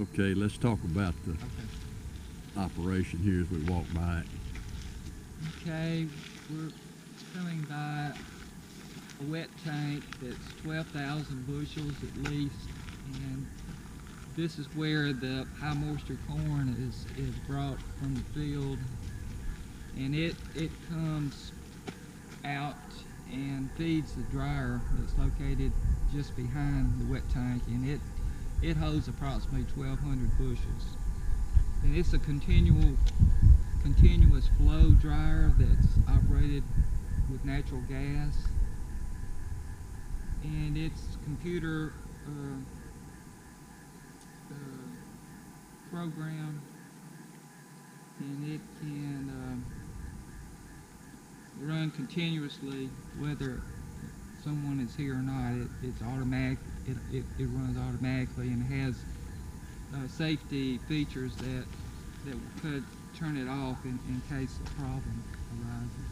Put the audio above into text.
Okay, let's talk about the operation here as we walk by it. Okay, we're coming by a wet tank that's 12,000 bushels at least, and this is where the high moisture corn is brought from the field, and it comes out and feeds the dryer that's located just behind the wet tank, and it holds approximately 1,200 bushels. And it's a continuous flow dryer that's operated with natural gas, and it's computer program, and it can run continuously whether someone is here or not. It's automatic. It runs automatically, and it has safety features that could turn it off in case a problem arises.